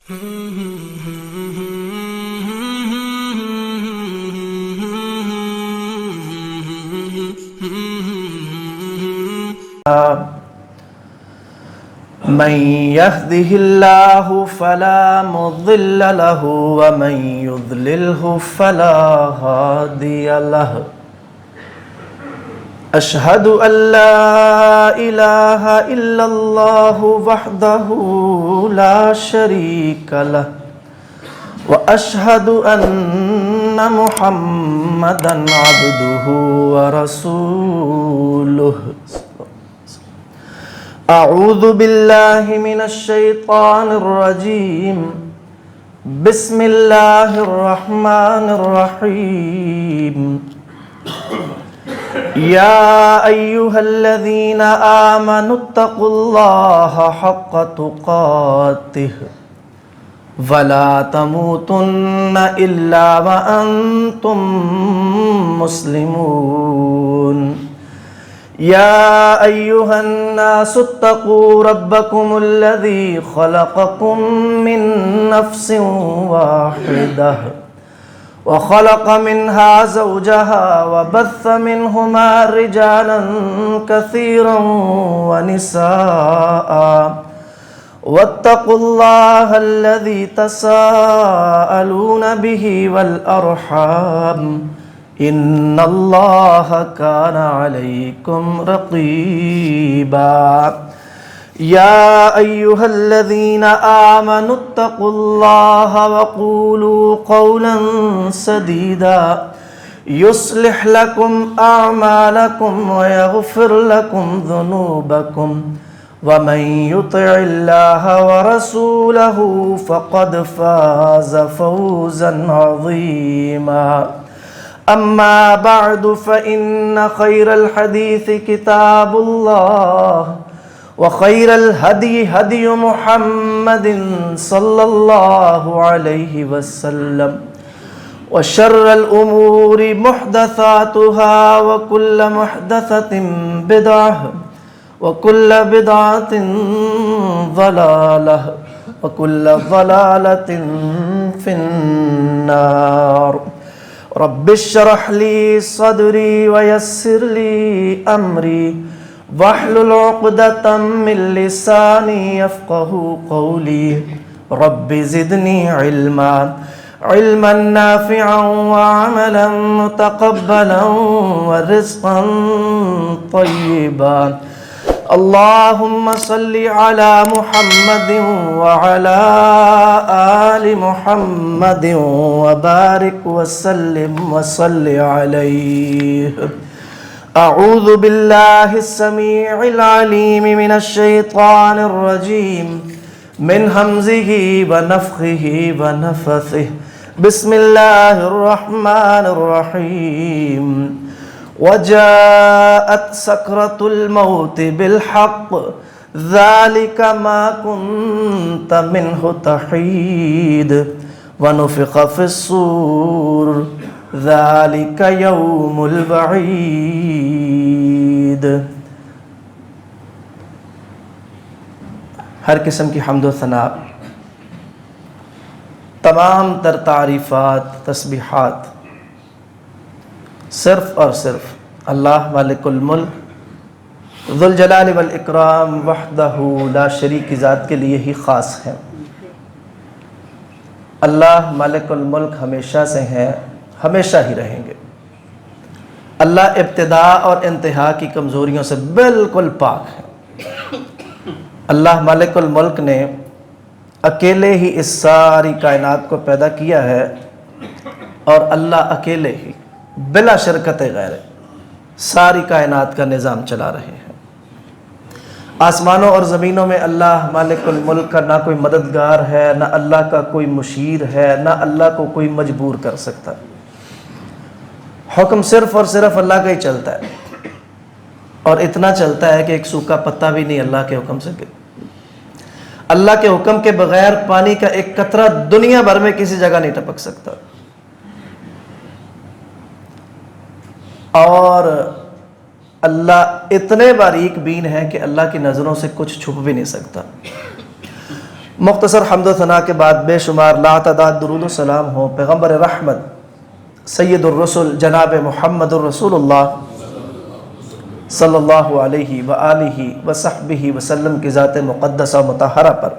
من يهده الله فلا مضل له ومن يضلله فلا هادي له أشهد أن لا إله إلا الله وحده لا شريك له وأشهد أن محمدا عبده ورسوله أعوذ بالله من الشيطان الرجيم بسم الله الرحمن الرحيم يا أيها الذين آمنوا اتقوا الله حق تقاته ولا تموتن إلا وأنتم مسلمون يا أيها الناس اتقوا ربكم الذي خلقكم من نفس واحدة وخلق منها زوجها وبث منهما رجالا كثيرا ونساء واتقوا الله الذي تساءلون به والأرحام إن الله كان عليكم رقيبا يا أيها الذين آمنوا اتقوا الله وقولوا قولا سديدا يصلح لكم أعمالكم ويغفر لكم ذنوبكم ومن يطع الله ورسوله فقد فاز فوزا عظيما أما بعد فإن خير الحديث كتاب الله وخير الهدي هدي محمد صلى الله عليه وسلم وشر الأمور محدثاتها وكل محدثة بدعة وكل بدعة ضلالة وكل ضلالة في النار رب اشرح لي صدري ويسر لي أمري واحلل عقدة من لساني يفقه قولي رب زدني علما نافعا وعملا متقبلا ورزقا طيبا اللهم صل على محمد وعلى آل محمد وبارك وسلم وصل عليه أعوذ بالله السميع العليم من الشيطان الرجيم من همزه ونفخه ونفثه بسم الله الرحمن الرحيم وجاءت سكرة الموت بالحق ذلك ما كنت منه تحيد ونفخ في الصور ذلك يوم الوعید۔ ہر قسم کی حمد و ثنا، تمام تر تعریفات، تسبیحات صرف اور صرف اللہ مالک الملک ذوالجلال والاکرام وحدہ لا شریک کی ذات کے لیے ہی خاص ہے۔ اللہ مالک الملک ہمیشہ سے ہیں، ہمیشہ ہی رہیں گے۔ اللہ ابتدا اور انتہا کی کمزوریوں سے بالکل پاک ہے۔ اللہ مالک الملک نے اکیلے ہی اس ساری کائنات کو پیدا کیا ہے، اور اللہ اکیلے ہی بلا شرکت غیر ساری کائنات کا نظام چلا رہے ہیں۔ آسمانوں اور زمینوں میں اللہ مالک الملک کا نہ کوئی مددگار ہے، نہ اللہ کا کوئی مشیر ہے، نہ اللہ کو کوئی مجبور کر سکتا۔ حکم صرف اور صرف اللہ کا ہی چلتا ہے، اور اتنا چلتا ہے کہ ایک سوکھا پتا بھی نہیں اللہ کے حکم سے گر۔ اللہ کے حکم کے بغیر پانی کا ایک قطرہ دنیا بھر میں کسی جگہ نہیں ٹپک سکتا، اور اللہ اتنے باریک بین ہیں کہ اللہ کی نظروں سے کچھ چھپ بھی نہیں سکتا۔ مختصر حمد و ثنا کے بعد بے شمار لاتعداد درود و سلام ہو پیغمبر رحمت سید الرسل جناب محمد الرسول اللہ صلی اللہ علیہ وآلہ وصحبہ وسلم کی ذات مقدسہ و مطہرہ پر۔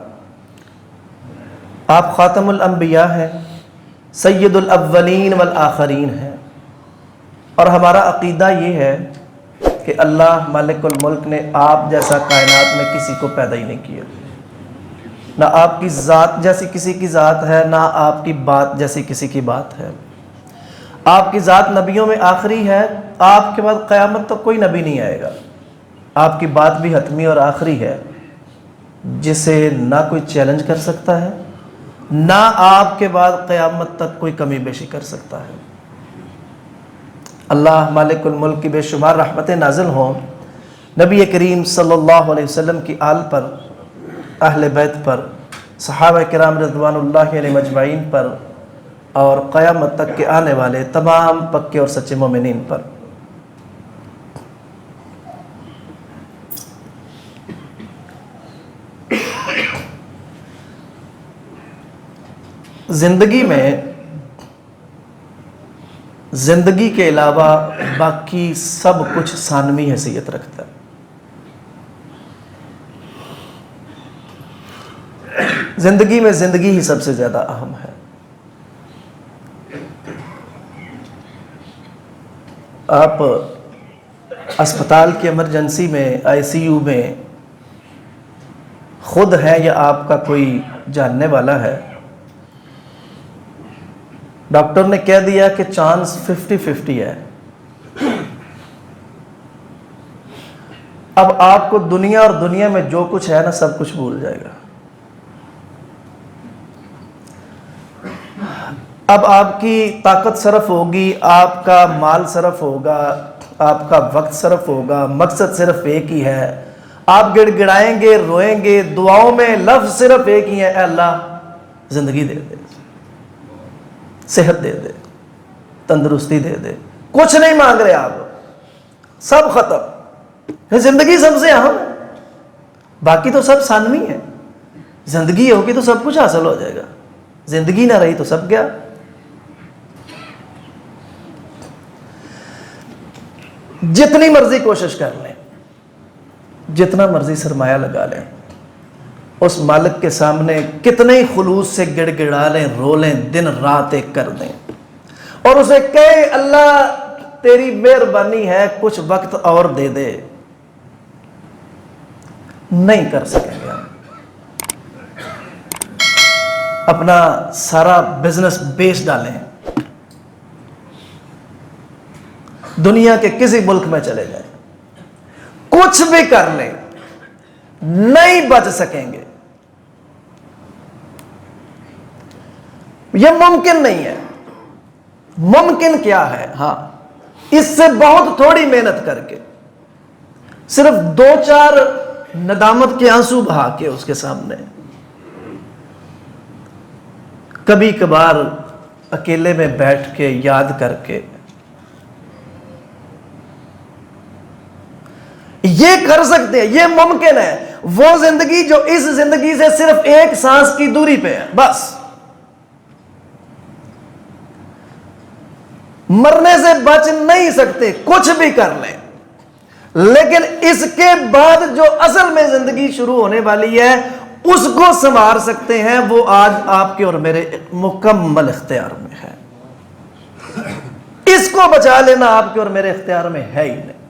آپ خاتم الانبیاء ہیں، سید الاولین والآخرین ہیں، اور ہمارا عقیدہ یہ ہے کہ اللہ مالک الملک نے آپ جیسا کائنات میں کسی کو پیدا ہی نہیں کیا، نہ آپ کی ذات جیسی کسی کی ذات ہے، نہ آپ کی بات جیسی کسی کی بات ہے۔ آپ کی ذات نبیوں میں آخری ہے، آپ کے بعد قیامت تک کوئی نبی نہیں آئے گا۔ آپ کی بات بھی حتمی اور آخری ہے، جسے نہ کوئی چیلنج کر سکتا ہے، نہ آپ کے بعد قیامت تک کوئی کمی بیشی کر سکتا ہے۔ اللہ مالک الملک کی بے شمار رحمتیں نازل ہوں نبی کریم صلی اللہ علیہ وسلم کی آل پر، اہل بیت پر، صحابہ کرام رضوان اللہ علیہ مجمعین پر، اور قیامت تک کے آنے والے تمام پکے اور سچے مومنین پر۔ زندگی میں زندگی کے علاوہ باقی سب کچھ ثانوی حیثیت رکھتا ہے۔ زندگی میں زندگی ہی سب سے زیادہ اہم ہے۔ آپ اسپتال کی ایمرجنسی میں، آئی سی یو میں خود ہیں یا آپ کا کوئی جاننے والا ہے، ڈاکٹر نے کہہ دیا کہ چانس 50-50 ہے، اب آپ کو دنیا اور دنیا میں جو کچھ ہے نا سب کچھ بھول جائے گا۔ اب آپ کی طاقت صرف ہوگی، آپ کا مال صرف ہوگا، آپ کا وقت صرف ہوگا، مقصد صرف ایک ہی ہے۔ آپ گڑ گڑائیں گے، روئیں گے، دعاؤں میں لفظ صرف ایک ہی ہے، اے اللہ زندگی دے دے، صحت دے دے، تندرستی دے دے۔ کچھ نہیں مانگ رہے آپ، سب ختم۔ زندگی سب سے اہم ہے، باقی تو سب ثانوی ہے۔ زندگی ہوگی تو سب کچھ حاصل ہو جائے گا، زندگی نہ رہی تو سب گیا۔ جتنی مرضی کوشش کر لیں، جتنا مرضی سرمایہ لگا لیں، اس مالک کے سامنے کتنے ہی خلوص سے گڑ گڑا لیں، رو لیں، دن رات ایک کر دیں، اور اسے کہے اللہ تیری مہربانی ہے کچھ وقت اور دے دے، نہیں کر سکیں گے ہم۔ اپنا سارا بزنس بیچ ڈالیں، دنیا کے کسی ملک میں چلے جائیں، کچھ بھی کر لیں، نہیں بچ سکیں گے۔ یہ ممکن نہیں ہے۔ ممکن کیا ہے؟ ہاں، اس سے بہت تھوڑی محنت کر کے، صرف 2-4 ندامت کے آنسو بہا کے اس کے سامنے، کبھی کبھار اکیلے میں بیٹھ کے یاد کر کے، یہ کر سکتے ہیں، یہ ممکن ہے۔ وہ زندگی جو اس زندگی سے صرف ایک سانس کی دوری پہ ہے، بس مرنے سے بچ نہیں سکتے، کچھ بھی کر لیں، لیکن اس کے بعد جو اصل میں زندگی شروع ہونے والی ہے اس کو سنوار سکتے ہیں، وہ آج آپ کے اور میرے مکمل اختیار میں ہے۔ اس کو بچا لینا آپ کے اور میرے اختیار میں ہے ہی نہیں،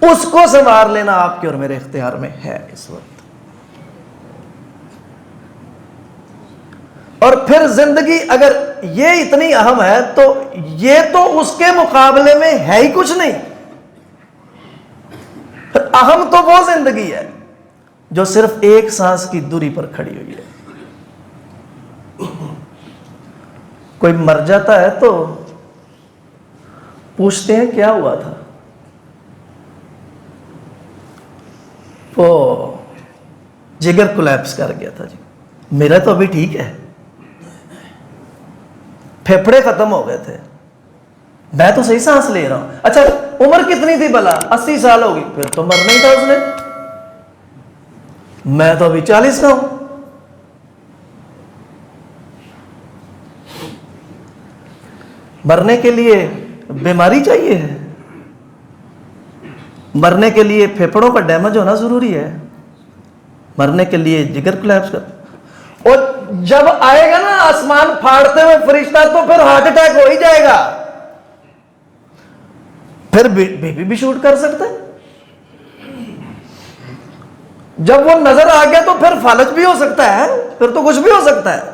اس کو سنوار لینا آپ کے اور میرے اختیار میں ہے اس وقت۔ اور پھر زندگی اگر یہ اتنی اہم ہے تو یہ تو اس کے مقابلے میں ہے ہی کچھ نہیں۔ اہم تو وہ زندگی ہے جو صرف ایک سانس کی دوری پر کھڑی ہوئی ہے۔ کوئی مر جاتا ہے تو پوچھتے ہیں کیا ہوا تھا، وہ جگر کولیپس کر گیا تھا جی، میرا تو ابھی ٹھیک ہے، پھیپھڑے ختم ہو گئے تھے، میں تو صحیح سانس لے رہا ہوں۔ اچھا عمر کتنی تھی بھلا؟ 80 سال ہوگی، پھر تو مرنا ہی تھا اس نے، میں تو ابھی 40 کا ہوں، مرنے کے لیے بیماری چاہیے ہے؟ مرنے کے لیے پھیپھڑوں کا ڈیمیج ہونا ضروری ہے؟ مرنے کے لیے جگر کولیپس کر، اور جب آئے گا نا آسمان پھاڑتے ہوئے فرشتہ تو پھر ہارٹ اٹیک ہو ہی جائے گا، پھر بیبی بھی شوٹ کر سکتا ہے، جب وہ نظر آ گیا تو پھر فالج بھی ہو سکتا ہے، پھر تو کچھ بھی ہو سکتا ہے۔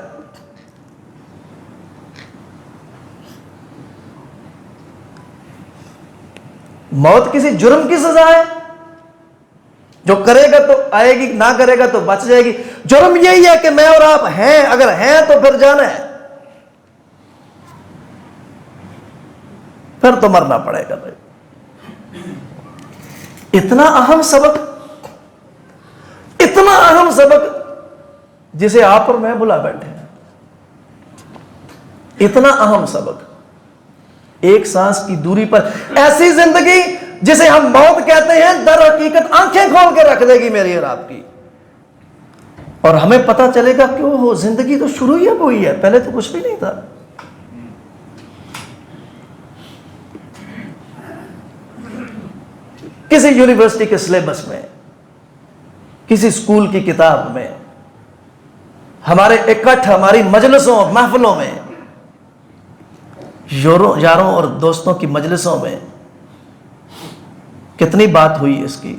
موت کسی جرم کی سزا ہے، جو کرے گا تو آئے گی، نہ کرے گا تو بچ جائے گی۔ جرم یہی ہے کہ میں اور آپ ہیں، اگر ہیں تو پھر جانا ہے، پھر تو مرنا پڑے گا بھائی۔ اتنا اہم سبق، اتنا اہم سبق جسے آپ اور میں بلا بیٹھے ہیں، اتنا اہم سبق، ایک سانس کی دوری پر ایسی زندگی جسے ہم موت کہتے ہیں، در حقیقت آنکھیں کھول کے رکھ دے گی میری اور آپ کی، اور ہمیں پتہ چلے گا کہ وہ زندگی تو شروع ہی اب ہوئی ہے، پہلے تو کچھ بھی نہیں تھا۔ کسی یونیورسٹی کے سلیبس میں، کسی اسکول کی کتاب میں، ہمارے اکٹھ، ہماری مجلسوں محفلوں میں، یاروں اور دوستوں کی مجلسوں میں کتنی بات ہوئی اس کی۔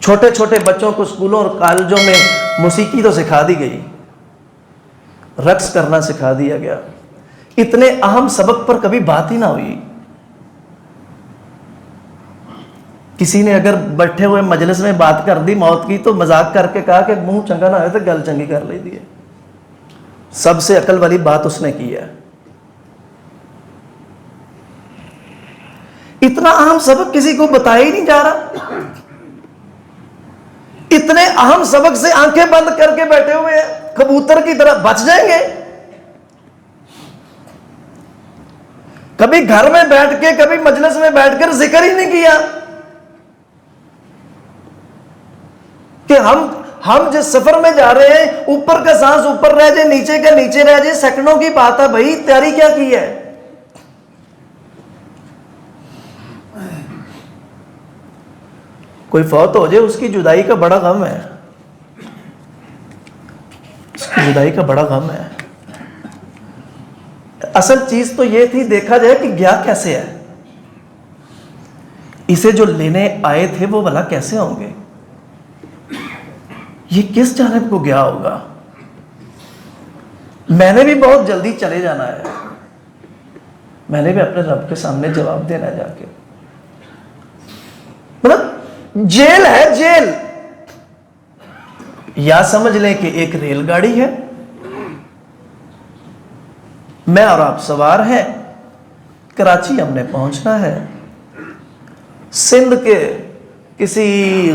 چھوٹے چھوٹے بچوں کو اسکولوں اور کالجوں میں موسیقی تو سکھا دی گئی، رقص کرنا سکھا دیا گیا، اتنے اہم سبق پر کبھی بات ہی نہ ہوئی۔ کسی نے اگر بیٹھے ہوئے مجلس میں بات کر دی موت کی تو مذاق کر کے کہا کہ منہ چنگا نہ ہوئے تو گل چنگی کر لی دی۔ سب سے عقل والی بات اس نے کی ہے۔ اتنا اہم سبق کسی کو بتایا ہی نہیں جا رہا، اتنے اہم سبق سے آنکھیں بند کر کے بیٹھے ہوئے ہیں، کبوتر کی طرح بچ جائیں گے۔ کبھی گھر میں بیٹھ کے، کبھی مجلس میں بیٹھ کر ذکر ہی نہیں کیا کہ ہم جس سفر میں جا رہے ہیں، اوپر کا سانس اوپر رہ جائے، نیچے کا نیچے رہ جائے، سیکنڈوں کی بات ہے بھائی، تیاری کیا کی ہے؟ کوئی فوت ہو جائے، اس کی جدائی کا بڑا غم ہے، اس کی جدائی کا بڑا غم ہے۔ اصل چیز تو یہ تھی دیکھا جائے کہ گیا کیسے ہے، اسے جو لینے آئے تھے وہ بھلا کیسے ہوں گے، یہ کس جانب کو گیا ہوگا۔ میں نے بھی بہت جلدی چلے جانا ہے، میں نے بھی اپنے رب کے سامنے جواب دینا ہے جا کے، مطلب جیل ہے، جیل، یا سمجھ لیں کہ ایک ریل گاڑی ہے، میں اور آپ سوار ہیں، کراچی ہم نے پہنچنا ہے، سندھ کے کسی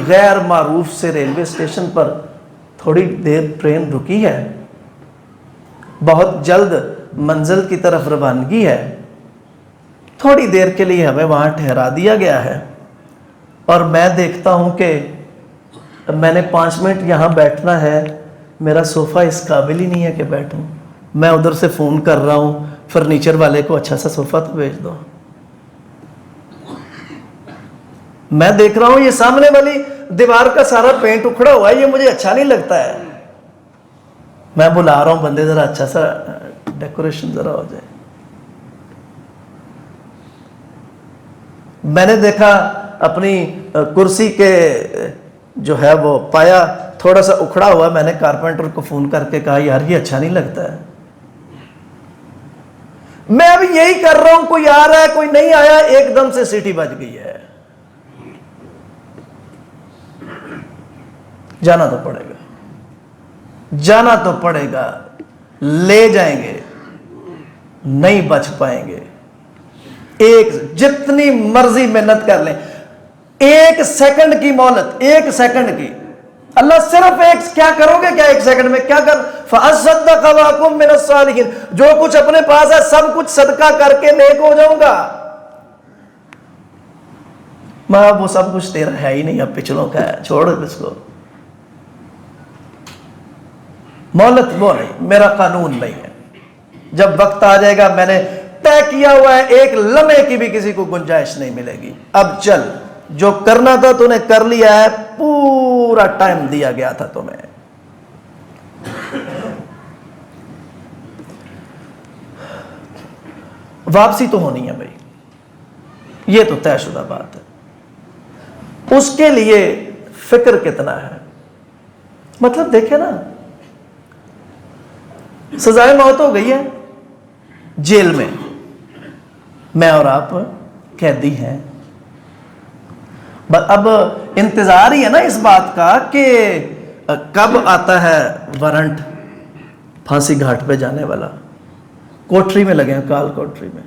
غیر معروف سے ریلوے اسٹیشن پر تھوڑی دیر ٹرین رکی ہے، بہت جلد منزل کی طرف روانگی ہے، تھوڑی دیر کے لیے ہمیں وہاں ٹھہرا دیا گیا ہے، اور میں دیکھتا ہوں کہ میں نے 5 منٹ یہاں بیٹھنا ہے، میرا صوفہ اس قابل ہی نہیں ہے کہ بیٹھوں، میں ادھر سے فون کر رہا ہوں فرنیچر والے کو، اچھا سا صوفہ تو بھیج دو۔ میں دیکھ رہا ہوں یہ سامنے والی دیوار کا سارا پینٹ اکھڑا ہوا ہے، یہ مجھے اچھا نہیں لگتا ہے، میں بلا رہا ہوں بندے ذرا اچھا سا ڈیکوریشن ذرا ہو جائے۔ میں نے دیکھا اپنی کرسی کے جو ہے وہ پایا تھوڑا سا اکھڑا ہوا، میں نے کارپینٹر کو فون کر کے کہا یار یہ اچھا نہیں لگتا ہے۔ میں ابھی یہی کر رہا ہوں، کوئی آ رہا ہے کوئی نہیں آیا، ایک دم سے سیٹی بج گئی ہے، جانا تو پڑے گا، جانا تو پڑے گا، لے جائیں گے، نہیں بچ پائیں گے، ایک جتنی مرضی محنت کر لیں، 1 سیکنڈ کی مہلت، 1 سیکنڈ کی، اللہ صرف کیا کرو گے کیا 1 سیکنڈ میں کیا کر، فَأَصَّدَّقَ وَأَكُن مِّنَ الصَّالِحِينَ، جو کچھ اپنے پاس ہے سب کچھ صدقہ کر کے نیک ہو جاؤں گا۔ ماں وہ سب کچھ تیرا ہے ہی نہیں، اب پچھلوں کا ہے، چھوڑ اس کو، مہلت وہ نہیں، میرا قانون نہیں ہے، جب وقت آ جائے گا، میں نے طے کیا ہوا ہے، ایک لمحے کی بھی کسی کو گنجائش نہیں ملے گی. اب چل، جو کرنا تھا تو نے کر لیا ہے، پورا ٹائم دیا گیا تھا تمہیں. واپسی تو ہونی ہے بھائی، یہ تو طے شدہ بات ہے. اس کے لیے فکر کتنا ہے. مطلب دیکھیں نا، سزائے موت ہو گئی ہے جیل میں اور آپ قیدی ہیں. اب انتظار ہی ہے نا اس بات کا کہ کب آتا ہے وارنٹ پھانسی گھاٹ پہ جانے والا. کوٹری میں لگے ہیں، کال کوٹری میں.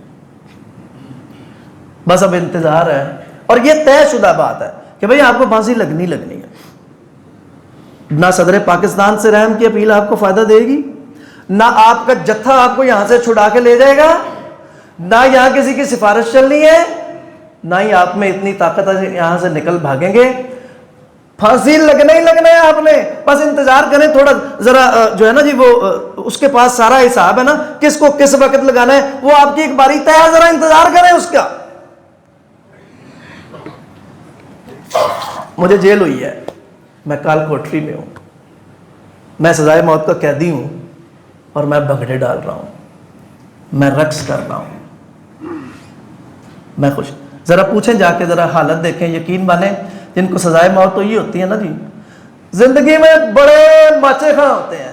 بس اب انتظار ہے، اور یہ طے شدہ بات ہے کہ بھئی آپ کو پھانسی لگنی ہے. نہ صدر پاکستان سے رحم کی اپیل آپ کو فائدہ دے گی، نہ آپ کا جتھا آپ کو یہاں سے چھڑا کے لے جائے گا، نہ یہاں کسی کی سفارش چلنی ہے، نہ ہی آپ میں اتنی طاقت ہے یہاں سے نکل بھاگیں گے. پھانسی لگنا ہی لگنا ہے آپ نے. بس انتظار کریں تھوڑا ذرا، جو ہے نا جی وہ اس کے پاس سارا حساب ہے نا، کس کو کس وقت لگانا ہے، وہ آپ کی ایک باری طے ہے، ذرا انتظار کریں اس کا. مجھے جیل ہوئی ہے، میں کال کوٹری میں ہوں، میں سزائے موت کا قیدی ہوں، اور میں بھنگڑے ڈال رہا ہوں، میں رقص کر رہا ہوں، میں خوش. ذرا پوچھیں جا کے، ذرا حالت دیکھیں، یقین مانیں جن کو سزائے موت تو یہ ہوتی ہے نا جی، زندگی میں بڑے ماچے خاں ہوتے ہیں،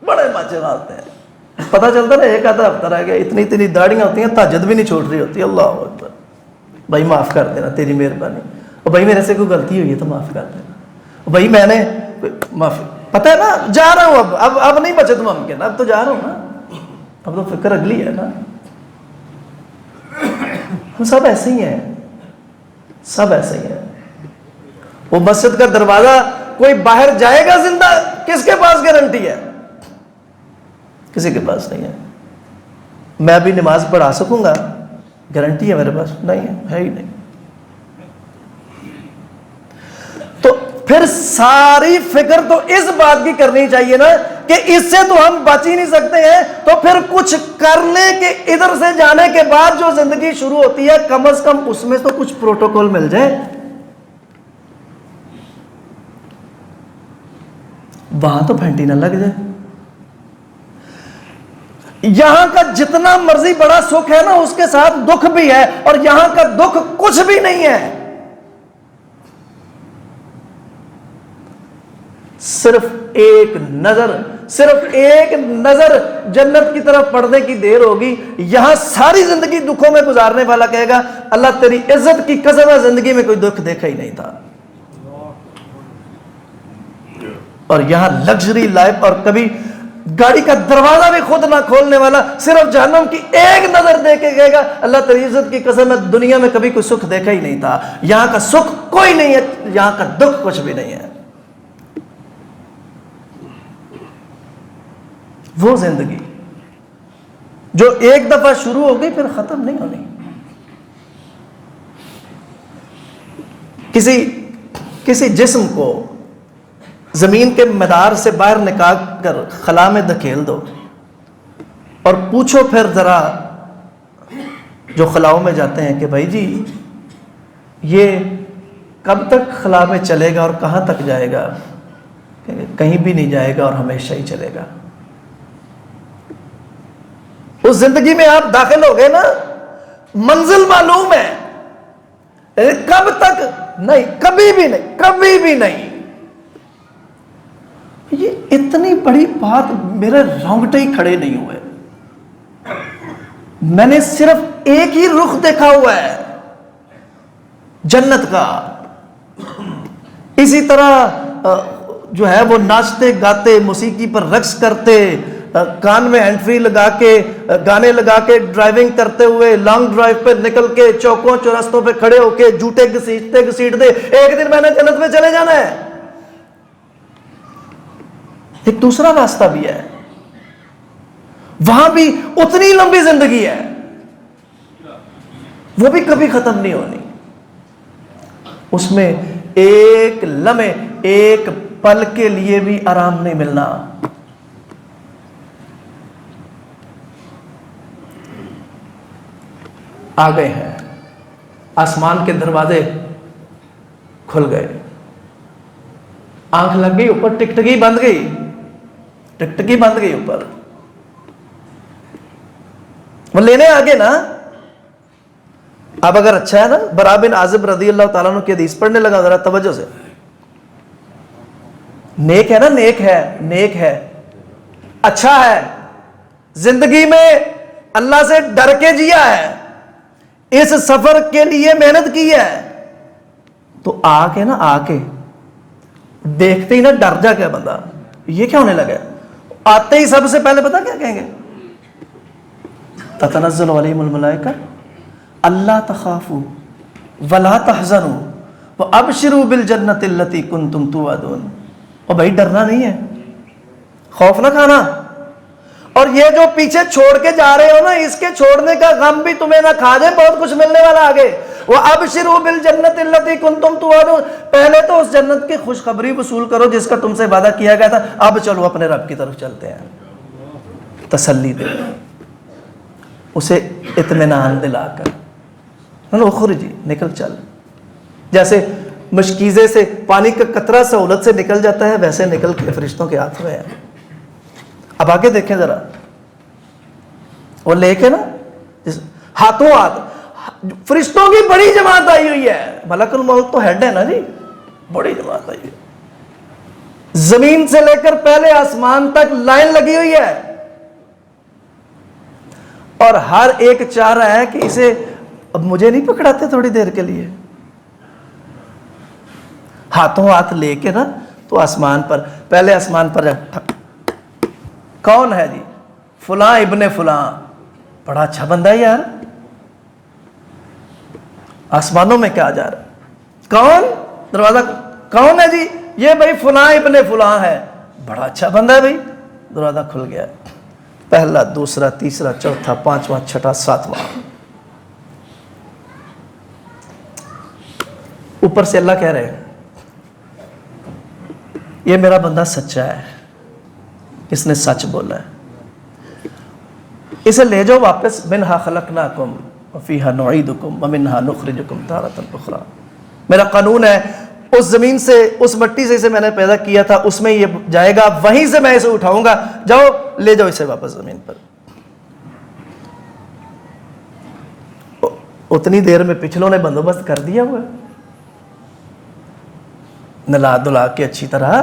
بڑے ماچے خاں ہوتے ہیں. پتہ چلتا نا ایک آدھا ہفتہ رہ گیا، اتنی داڑیاں ہوتی ہیں، تہجد بھی نہیں چھوڑ رہی ہوتی. اللہ اکبر، بھائی معاف کر دینا، تیری مہربانی، اور بھائی میرے سے کوئی غلطی ہوئی ہے تو معاف کر دینا، بھائی میں نے معافی. پتہ ہے نا، جا رہا ہوں، اب نہیں بچت ممکن، اب تو جا رہا ہوں نا، اب تو فکر اگلی ہے نا. ہم سب ایسے ہی ہیں، سب ایسے ہی ہیں. وہ مسجد کا دروازہ کوئی باہر جائے گا زندہ، کس کے پاس گارنٹی ہے؟ کسی کے پاس نہیں ہے. میں ابھی نماز پڑھا سکوں گا، گارنٹی ہے میرے پاس؟ نہیں ہے ہی نہیں. تو پھر ساری فکر تو اس بات کی کرنی چاہیے نا کہ اس سے تو ہم بچ ہی نہیں سکتے ہیں، تو پھر کچھ کرنے کے، ادھر سے جانے کے بعد جو زندگی شروع ہوتی ہے، کم از کم اس میں تو کچھ پروٹوکول مل جائے، وہاں تو پھینٹی نہ لگ جائے. یہاں کا جتنا مرضی بڑا سکھ ہے نا، اس کے ساتھ دکھ بھی ہے، اور یہاں کا دکھ کچھ بھی نہیں ہے. صرف ایک نظر جنت کی طرف پڑھنے کی دیر ہوگی. یہاں ساری زندگی دکھوں میں گزارنے والا کہے گا اللہ تیری عزت کی قسم ہے، زندگی میں کوئی دکھ دیکھا ہی نہیں تھا. اور یہاں لگژری لائف، اور کبھی گاڑی کا دروازہ بھی خود نہ کھولنے والا، صرف جہنم کی ایک نظر دے کے کہے گا اللہ تیری عزت کی قسم ہے، دنیا میں کبھی کوئی سکھ دیکھا ہی نہیں تھا. یہاں کا سکھ کوئی نہیں ہے، یہاں کا دکھ کچھ بھی نہیں ہے. وہ زندگی جو ایک دفعہ شروع ہو گئی پھر ختم نہیں ہونی. کسی جسم کو زمین کے مدار سے باہر نکال کر خلا میں دھکیل دو، اور پوچھو پھر ذرا جو خلاؤں میں جاتے ہیں کہ بھائی جی یہ کب تک خلا میں چلے گا اور کہاں تک جائے گا؟ کہیں بھی نہیں جائے گا اور ہمیشہ ہی چلے گا. اس زندگی میں آپ داخل ہو گئے نا، منزل معلوم ہے، کب تک نہیں، کبھی بھی نہیں، کبھی بھی نہیں. یہ اتنی بڑی بات، میرے رونگٹے ہی کھڑے نہیں ہوئے. میں نے صرف ایک ہی رخ دیکھا ہوا ہے جنت کا. اسی طرح جو ہے وہ ناچتے گاتے، موسیقی پر رقص کرتے، کان میں ہینڈ فری لگا کے، گانے لگا کے، ڈرائیونگ کرتے ہوئے، لانگ ڈرائیو پہ نکل کے، چوکوں چوراستوں پہ کھڑے ہو کے جوتے گھسیٹتے ایک دن میں نے جنت میں چلے جانا ہے. ایک دوسرا راستہ بھی ہے، وہاں بھی اتنی لمبی زندگی ہے، وہ بھی کبھی ختم نہیں ہونی. اس میں ایک لمحے، ایک پل کے لیے بھی آرام نہیں ملنا. آ گئے ہیں، آسمان کے دروازے کھل گئے، آنکھ لگ گئی، اوپر ٹکٹکی بند گئی، ٹکٹکی بند گئی اوپر، وہ لینے آگے نا۔ اب اگر اچھا ہے نا، برا بن عازب رضی اللہ تعالیٰ عنہ کی حدیث پڑھنے لگا، ذرا توجہ سے، نیک ہے نا، نیک ہے، نیک ہے، اچھا ہے، زندگی میں اللہ سے ڈر کے جیا ہے، اس سفر کے لیے محنت کی ہے، تو آ کے نا، آ کے دیکھتے ہی نا ڈر جا گیا بندہ، یہ کیا ہونے لگا؟ آتے ہی سب سے پہلے پتا کیا کہیں گے؟ تتنزل علیہم الملائکہ اللہ تخافوا ولا تحزنوا وابشروا بالجنۃ التی کنتم توعدون۔ اور بھائی ڈرنا نہیں ہے، خوف نہ کھانا، اور یہ جو پیچھے چھوڑ کے جا رہے ہو نا، اس کے چھوڑنے کا غم بھی تمہیں نہ کھا جائے، بہت کچھ ملنے والا آگے۔ وَأَبْشِرُوا بِالْجَنَّةِ الَّتِي كُنْتُمْ تُوعَدُونَ، پہلے تو اس جنت کی خوشخبری وصول کرو جس کا تم سے وعدہ کیا گیا تھا، اب چلو اپنے رب کی طرف چلتے ہیں، تسلی دے، اسے اطمینان دلا کر، اخرجی، نکل چل، جیسے مشکیزے سے پانی کا قطرہ سہولت سے نکل جاتا ہے، ویسے نکل کے فرشتوں کے ہاتھ میں ہے۔ اب آگے دیکھیں ذرا، وہ لے کے نا ہاتھوں ہاتھ، فرشتوں کی بڑی جماعت آئی ہوئی ہے، ملک الموت تو ہیڈ ہے نا جی، بڑی جماعت آئی ہوئی ہے، زمین سے لے کر پہلے آسمان تک لائن لگی ہوئی ہے، اور ہر ایک چاہ رہا ہے کہ اسے اب مجھے نہیں پکڑاتے تھوڑی دیر کے لیے، ہاتھوں ہاتھ لے کے نا، تو آسمان پر، پہلے آسمان پر کون ہے جی؟ فلاں ابن فلاں، بڑا اچھا بندہ ہے یار، آسمانوں میں کیا جا رہا ہے؟ کون؟ دروازہ کون ہے جی؟ یہ بھائی فلاں ابن فلاں ہے، بڑا اچھا بندہ ہے بھائی، دروازہ کھل گیا، پہلا، دوسرا، تیسرا، چوتھا، پانچواں، چھٹا، ساتواں، اوپر سے اللہ کہہ رہے ہیں یہ میرا بندہ سچا ہے، اس نے سچ بولا ہے، اسے لے جاؤ واپس، منہا خلقناکم وفیہا نعیدکم ومنہا نخرجکم تارۃ اخری، میرا قانون ہے، اس زمین سے، اس مٹی سے اسے میں نے پیدا کیا تھا، اس میں یہ جائے گا، وہیں سے میں اسے اٹھاؤں گا، جاؤ لے جاؤ اسے واپس زمین پر۔ اتنی دیر میں پچھلوں نے بندوبست کر دیا ہوا، نلا دلا کے اچھی طرح،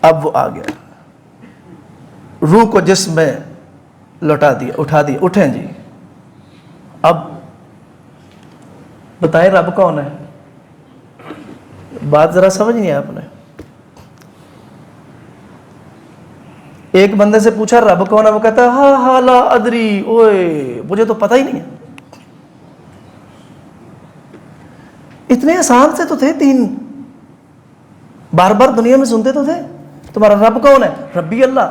اب وہ آ گیا، روح کو جسم میں لوٹا دیا، اٹھا دیا، اٹھیں جی، اب بتائیں رب کون ہے؟ بات ذرا سمجھ نہیں ہے آپ نے؟ ایک بندے سے پوچھا رب کون ہے، وہ کہتا ہے ہاں ہاں لا ادری، اوئے مجھے تو پتہ ہی نہیں ہے۔ اتنے آسان سے تو تھے تین، بار بار دنیا میں سنتے تو تھے، تمہارا رب کون ہے؟ ربی اللہ۔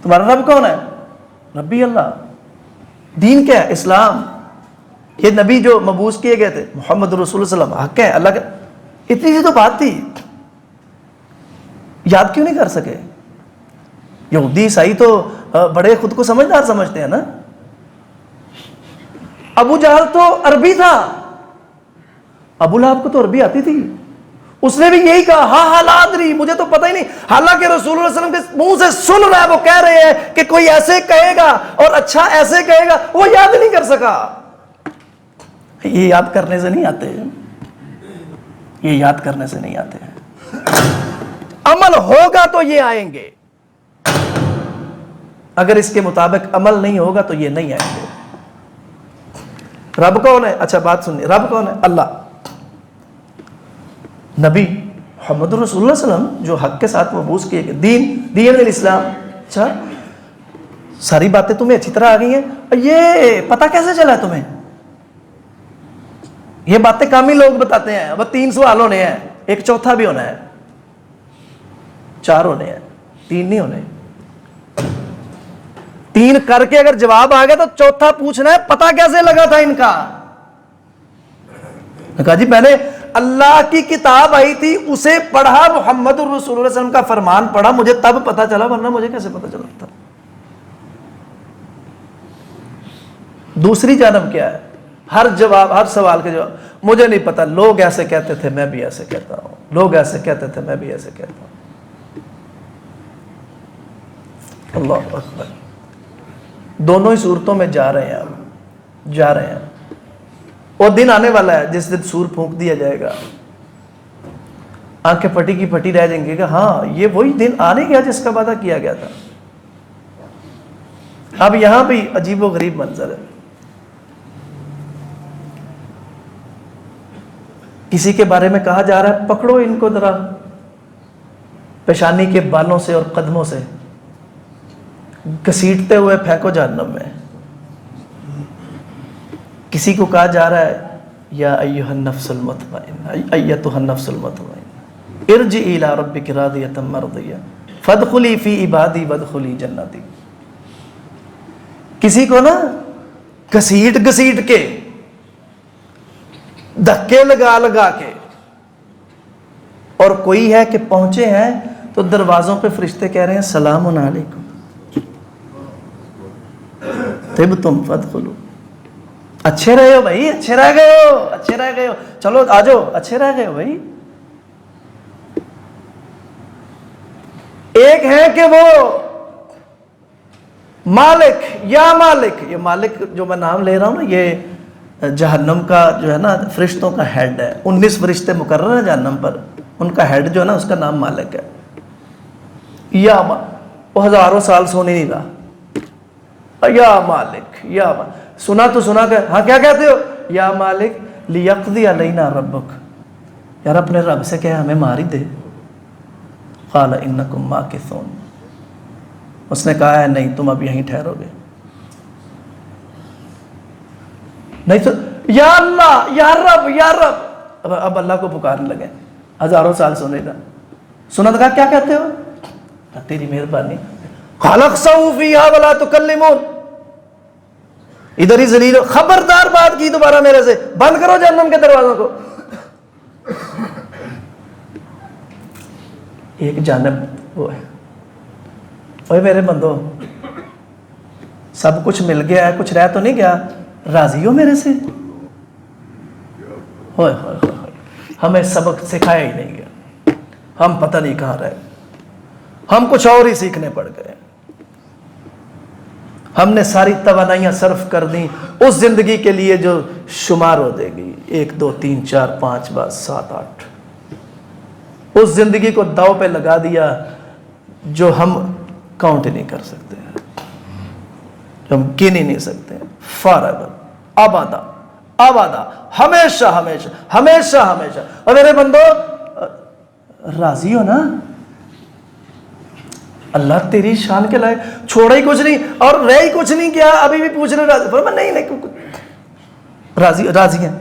تمہارا رب کون ہے؟ ربی اللہ۔ دین کیا ہے؟ اسلام۔ یہ نبی جو مبعوث کیے گئے تھے محمد رسول اللہ صلی اللہ علیہ وسلم حق ہے اللہ کا، اتنی سی تو بات تھی، یاد کیوں نہیں کر سکے؟ یہودی عیسائی تو بڑے خود کو سمجھدار سمجھتے ہیں نا۔ ابو جہل تو عربی تھا، ابو لہب کو تو عربی آتی تھی، اس نے بھی یہی کہا ہاں ہاں لا ادری، مجھے تو پتہ ہی نہیں، حالانکہ رسول اللہ صلی اللہ علیہ وسلم کے منہ سے سن رہا ہے، وہ کہہ رہے ہیں کہ کوئی ایسے کہے گا اور اچھا ایسے کہے گا، وہ یاد نہیں کر سکا۔ یہ یاد کرنے سے نہیں آتے، یہ یاد کرنے سے نہیں آتے ہیں، عمل ہوگا تو یہ آئیں گے، اگر اس کے مطابق عمل نہیں ہوگا تو یہ نہیں آئیں گے۔ رب کون ہے؟ اچھا بات سنیے، رب کون ہے؟ اللہ۔ نبی محمد رسول اللہ صلی اللہ علیہ وسلم جو حق کے ساتھ مبعوث کیے گئے، دین الاسلام۔ اچھا ساری باتیں تمہیں اچھی طرح آ گئی ہیں، یہ پتہ کیسے چلا ہے تمہیں؟ یہ باتیں کامی لوگ بتاتے ہیں، اب 3 سوال ہونے ہیں، ایک چوتھا بھی ہونا ہے، 4 ہونے ہیں، 3 نہیں ہونے۔ 3 کر کے اگر جواب آ گیا تو چوتھا پوچھنا ہے پتہ کیسے لگا تھا ان کا؟ کہا جی میں نے اللہ کی کتاب آئی تھی اسے پڑھا، محمد الرسول اللہ صلی اللہ علیہ وسلم کا فرمان پڑھا، مجھے تب پتہ چلا، ورنہ مجھے کیسے پتہ چلا تھا؟ دوسری جانب کیا ہے؟ ہر سوال کے جواب مجھے نہیں پتا، لوگ ایسے کہتے تھے میں بھی ایسے کہتا ہوں، لوگ ایسے کہتے تھے میں بھی ایسے کہتا ہوں۔ اللہ اکبر۔ دونوں ہی صورتوں میں جا رہے ہیں، ہم جا رہے ہیں۔ وہ دن آنے والا ہے جس دن سور پھونک دیا جائے گا، آنکھیں پھٹی کی پھٹی رہ جائیں گی کہ ہاں یہ وہی دن آنے گیا جس کا وعدہ کیا گیا تھا۔ اب یہاں بھی عجیب و غریب منظر ہے، کسی کے بارے میں کہا جا رہا ہے پکڑو ان کو ذرا پیشانی کے بالوں سے اور قدموں سے گھسیٹتے ہوئے پھینکو جہنم میں۔ کسی کو کہا جا رہا ہے یا ایھا النفس المطمئنہ، ایتھا النفس المطمئنہ ارجعی الی ربک راضیۃ مرضیہ فادخلی فی عبادی وادخلی جنتی۔ کسی کو نا گھسیٹ کے، دھکے لگا کے، اور کوئی ہے کہ پہنچے ہیں تو دروازوں پہ فرشتے کہہ رہے ہیں سلام علیکم طبتم فادخلوا، اچھے رہے ہو بھائی، اچھے رہ گئے ہو، چلو آ جاؤ، اچھے رہ گئے ہو بھائی۔ ایک ہے کہ وہ مالک، یا مالک، یہ مالک جو میں نام لے رہا ہوں نا، یہ جہنم کا جو ہے نا فرشتوں کا ہیڈ ہے۔ 19 فرشتے مقرر ہیں جہنم پر، ان کا ہیڈ جو ہے نا اس کا نام مالک ہے۔ یا وہ ہزاروں سال سونے نہیں رہا، یا مالک، یا مالک، سنا تو سنا کہ ہاں کیا کہتے ہو؟ یا مالک لیقضی علینا ربک، یار اپنے رب سے کہے ہمیں مار ہی دے۔ قال انکم ماکثون، اس نے کہا ہے نہیں تم اب یہیں ٹھہرو گے، نہیں تو یا اللہ، یا رب، یا رب، اب اللہ کو پکارنے لگے۔ ہزاروں سال سنے گا، سنا تو کہا کیا کہتے ہو؟ تیری مہربانی، خلقسوا فیہا ولا تکلمون، ادھر ہی ذلیل، خبردار بات کی دوبارہ میرے سے، بند کرو جہنم کے دروازوں کو۔ ایک جانب وہ ہے، اوے میرے بندو سب کچھ مل گیا ہے، کچھ رہ تو نہیں گیا، راضی ہو میرے سے؟ ہوئے ہوئے ہوئے، ہمیں سبق سکھایا ہی نہیں گیا، ہم پتہ نہیں کہاں رہے، ہم کچھ اور ہی سیکھنے پڑ گئے، ہم نے ساری توانائیاں صرف کر دیں اس زندگی کے لیے جو شمار ہو دے گی 1 2 3 4 5 بس 7 8، اس زندگی کو داؤ پہ لگا دیا جو ہم کاؤنٹ نہیں کر سکتے، جو ہم گن ہی نہیں سکتے۔ فارغ آبادہ آبادہ، ہمیشہ ہمیشہ ہمیشہ ہمیشہ۔ اور میرے بندو راضی ہو نا؟ اللہ تیری شان کے لائے، چھوڑا ہی کچھ نہیں اور رہ ہی کچھ نہیں کیا، ابھی بھی پوچھ رہے راضی؟ فرمایا نہیں نہیں، راضی ہیں،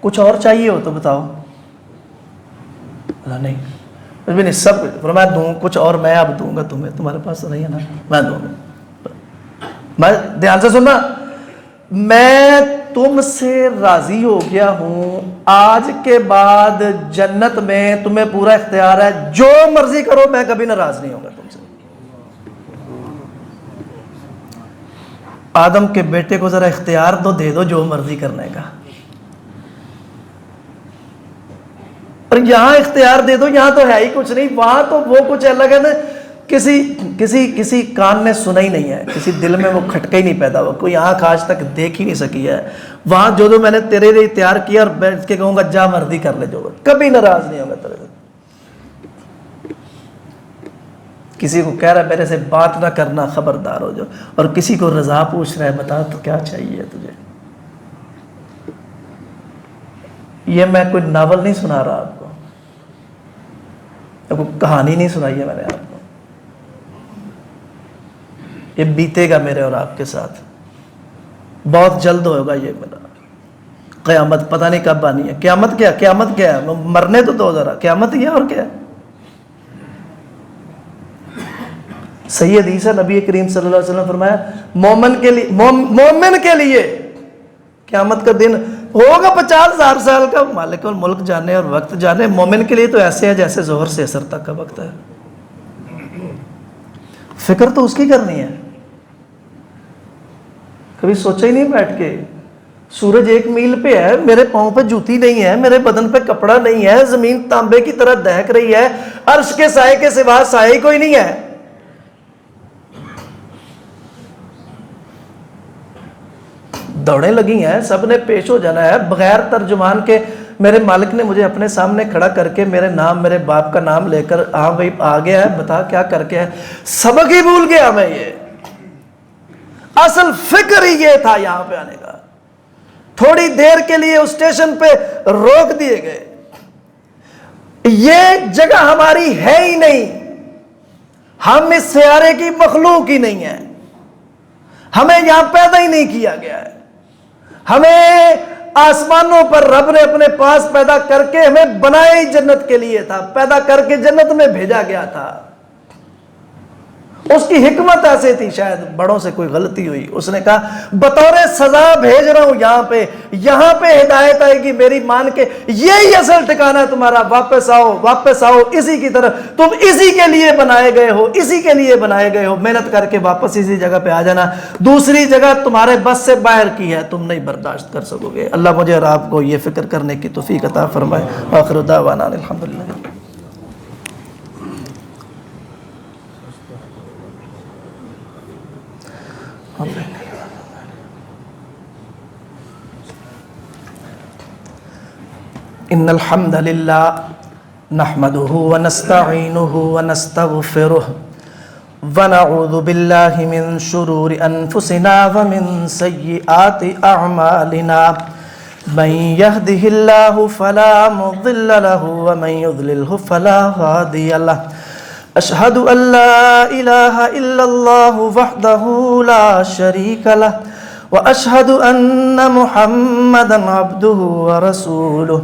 کچھ اور چاہیے ہو تو بتاؤ۔ اللہ نہیں، کچھ بھی نہیں، سب کچھ۔ فرمایا دوں کچھ اور، میں اب دوں گا تمہیں، تمہارے پاس تو نہیں ہے نا، میں دوں گا۔ میں دھیان سے سننا، میں تم سے راضی ہو گیا ہوں، آج کے بعد جنت میں تمہیں پورا اختیار ہے، جو مرضی کرو، میں کبھی ناراض نہیں ہوں گا تم سے۔ آدم کے بیٹے کو ذرا اختیار تو دے دو جو مرضی کرنے کا، اور یہاں اختیار دے دو، یہاں تو ہے ہی کچھ نہیں، وہاں تو وہ کچھ الگ ہے نا، کسی کان نے سنا ہی نہیں ہے، کسی دل میں وہ کھٹکا ہی نہیں پیدا ہوا، کوئی آنکھ آج تک دیکھ ہی نہیں سکی ہے، وہاں جو میں نے تیرے لیے تیار کیا، اور بیٹھ کے کہوں گا جا مرضی کر لے، جو کبھی ناراض نہیں ہوگا تیرے سے۔ کسی کو کہہ رہا ہے میرے سے بات نہ کرنا، خبردار ہو جاؤ، اور کسی کو رضا پوچھ رہا ہے بتا تو کیا چاہیے تجھے۔ یہ میں کوئی ناول نہیں سنا رہا آپ کو، کوئی کہانی نہیں سنائی ہے میں نے آپ کو، یہ بیتے گا میرے اور آپ کے ساتھ، بہت جلد ہوگا یہ میرا۔ قیامت پتہ نہیں کب آنی ہے، قیامت کیا، قیامت کیا ہے، مرنے تو دو ذرا، قیامت ہی ہے اور کیا ہے۔ صحیح حدیث ہے، نبی کریم صلی اللہ علیہ وسلم فرمایا مومن کے لیے قیامت کا دن ہوگا 50,000 سال کا، مالک الملک جانے اور وقت جانے، مومن کے لیے تو ایسے ہے جیسے ظہر سے عصر تک کا وقت ہے۔ فکر تو اس کی کرنی ہے، کبھی سوچا ہی نہیں بیٹھ کے؟ سورج 1 میل پہ ہے، میرے پاؤں پہ جوتی نہیں ہے، میرے بدن پہ کپڑا نہیں ہے، زمین تانبے کی طرح دہک رہی ہے، عرش کے سائے کے سوا سائے ہی کوئی نہیں ہے۔ دوڑیں لگی ہیں، سب نے پیش ہو جانا ہے، بغیر ترجمان کے میرے مالک نے مجھے اپنے سامنے کھڑا کر کے میرے نام، میرے باپ کا نام لے کر، ہاں بھائی آ گیا ہے، بتا کیا کر کے ہے؟ سبق ہی بھول گیا میں، یہ اصل فکر ہی یہ تھا یہاں پہ آنے کا۔ تھوڑی دیر کے لیے اس اسٹیشن پہ روک دیے گئے، یہ جگہ ہماری ہے ہی نہیں، ہم اس سیارے کی مخلوق ہی نہیں ہے، ہمیں یہاں پیدا ہی نہیں کیا گیا ہے، ہمیں آسمانوں پر رب نے اپنے پاس پیدا کر کے ہمیں بنایا ہی جنت کے لیے تھا، پیدا کر کے جنت میں بھیجا گیا تھا۔ اس کی حکمت ایسے تھی، شاید بڑوں سے کوئی غلطی ہوئی، اس نے کہا بطور سزا بھیج رہا ہوں یہاں پہ ہدایت آئے گی میری مان کے، یہی اصل ٹھکانہ ہے تمہارا، واپس آؤ اسی کی طرف، تم اسی کے لیے بنائے گئے ہو، محنت کر کے واپس اسی جگہ پہ آ جانا، دوسری جگہ تمہارے بس سے باہر کی ہے، تم نہیں برداشت کر سکو گے۔ اللہ مجھے اور آپ کو یہ فکر کرنے کی توفیق عطا فرمائے۔ آخر دعوانا الحمدللہ۔ ان الحمد للہ نحمده ونستعینه ونستغفره ونعوذ باللہ من شرور انفسنا ومن سیئات اعمالنا من يهده الله فلا مضل له ومن يضلله فلا هادي له اشهد ان لا اله الا الله وحده لا شريك له واشهد ان محمدا عبده ورسوله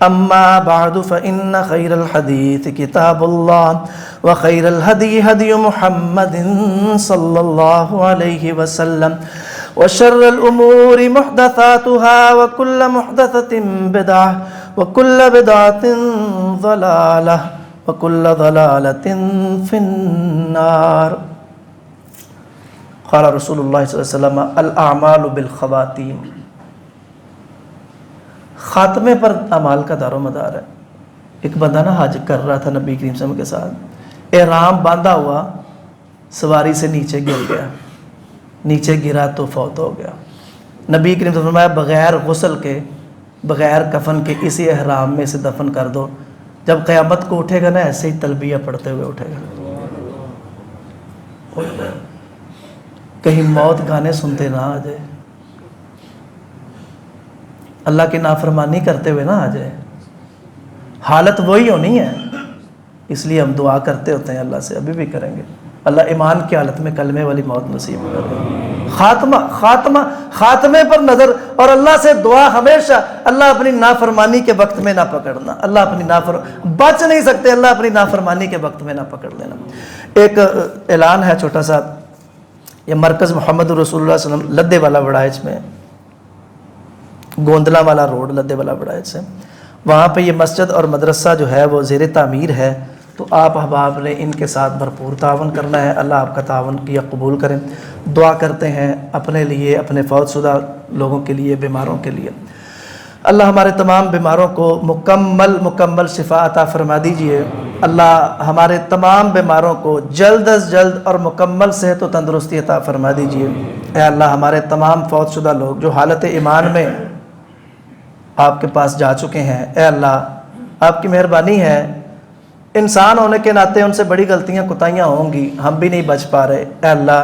اما بعد فان خير الحديث كتاب الله وخير الهدي هدي محمد صلى الله عليه وسلم وشر الامور محدثاتها وكل محدثة بدعة وكل بدعة ضلالة وكل ضلالة في النار۔ قال رسول اللہ صلی اللہ علیہ وسلم الاعمال بالخواتیم، خاتمے پر اعمال کا دار و مدار ہے۔ ایک بندہ نا حج کر رہا تھا نبی کریم صلی اللہ علیہ وسلم کے ساتھ، احرام باندھا ہوا، سواری سے نیچے گر گیا، نیچے گرا تو فوت ہو گیا۔ نبی کریم صلی اللہ علیہ وسلم نے فرمایا بغیر غسل کے، بغیر کفن کے اسی احرام میں سے دفن کر دو، جب قیامت کو اٹھے گا نا ایسے ہی تلبیہ پڑھتے ہوئے اٹھے گا، کہیں موت گانے سنتے نہ آ جائے، اللہ کی نافرمانی کرتے ہوئے نہ آ جائے، حالت وہی ہونی ہے۔ اس لیے ہم دعا کرتے ہوتے ہیں اللہ سے، ابھی بھی کریں گے، اللہ ایمان کی حالت میں کلمے والی موت نصیب کرے، خاتمے پر نظر، اور اللہ سے دعا ہمیشہ اللہ اپنی نافرمانی کے وقت میں نہ پکڑنا، بچ نہیں سکتے اللہ اپنی نافرمانی کے وقت میں نہ پکڑ لینا۔ ایک اعلان ہے چھوٹا سا، یہ مرکز محمد رسول اللہ صلی اللہ علیہ وسلم لدے والا بڑائچ میں، گوندلا والا روڈ لدے والا بڑائچ سے، وہاں پہ یہ مسجد اور مدرسہ جو ہے وہ زیر تعمیر ہے، تو آپ احباب نے ان کے ساتھ بھرپور تعاون کرنا ہے، اللہ آپ کا تعاون کیا قبول کریں۔ دعا کرتے ہیں اپنے لیے، اپنے فوت شدہ لوگوں کے لیے، بیماروں کے لیے، اللہ ہمارے تمام بیماروں کو مکمل شفا عطا فرما دیجئے، اللہ ہمارے تمام بیماروں کو جلد از جلد اور مکمل صحت و تندرستی عطا فرما دیجئے۔ اے اللہ ہمارے تمام فوت شدہ لوگ جو حالت ایمان میں آپ کے پاس جا چکے ہیں، اے اللہ آپ کی مہربانی ہے، انسان ہونے کے ناطے ان سے بڑی غلطیاں کوتاہیاں ہوں گی، ہم بھی نہیں بچ پا رہے، اے اللہ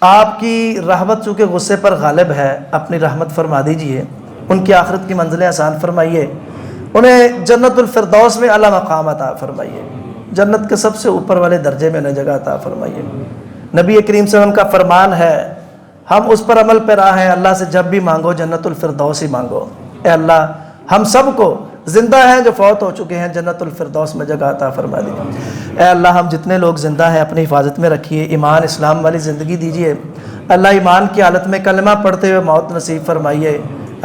آپ کی رحمت چونکہ غصے پر غالب ہے، اپنی رحمت فرما دیجئے، ان کی آخرت کی منزلیں آسان فرمائیے، انہیں جنت الفردوس میں اعلیٰ مقام عطا فرمائیے، جنت کے سب سے اوپر والے درجے میں انہیں جگہ عطا فرمائیے۔ نبی کریم صلی اللہ علیہ وسلم کا فرمان ہے، ہم اس پر عمل پیرا ہیں، اللہ سے جب بھی مانگو جنت الفردوس ہی مانگو۔ اے اللہ ہم سب کو زندہ ہیں جو فوت ہو چکے ہیں جنت الفردوس میں جگہ عطا فرما دیجیے۔ اے اللہ ہم جتنے لوگ زندہ ہیں اپنی حفاظت میں رکھیے، ایمان اسلام والی زندگی دیجیے، اللہ ایمان کی حالت میں کلمہ پڑھتے ہوئے موت نصیب فرمائیے،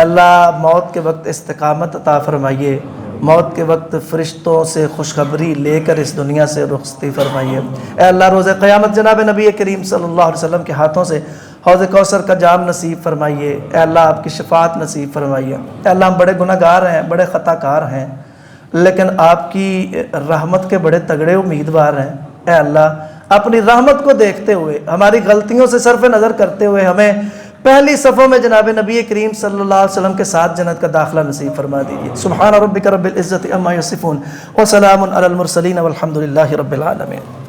اللہ موت کے وقت استقامت عطا فرمائیے، موت کے وقت فرشتوں سے خوشخبری لے کر اس دنیا سے رخصتی فرمائیے۔ اے اللہ روز قیامت جناب نبی کریم صلی اللہ علیہ وسلم کے ہاتھوں سے حوض کوثر کا جام نصیب فرمائیے، اے اللہ آپ کی شفاعت نصیب فرمائیے۔ اے اللہ ہم بڑے گناہ گار ہیں، بڑے خطا کار ہیں، لیکن آپ کی رحمت کے بڑے تگڑے امیدوار ہیں۔ اے اللہ اپنی رحمت کو دیکھتے ہوئے، ہماری غلطیوں سے صرف نظر کرتے ہوئے ہمیں پہلی صفوں میں جناب نبی کریم صلی اللہ علیہ وسلم کے ساتھ جنت کا داخلہ نصیب فرما دیجیے۔ سبحان ربک رب العزت عما یصفون وسلام علی المرسلین والحمد للہ رب العالمین۔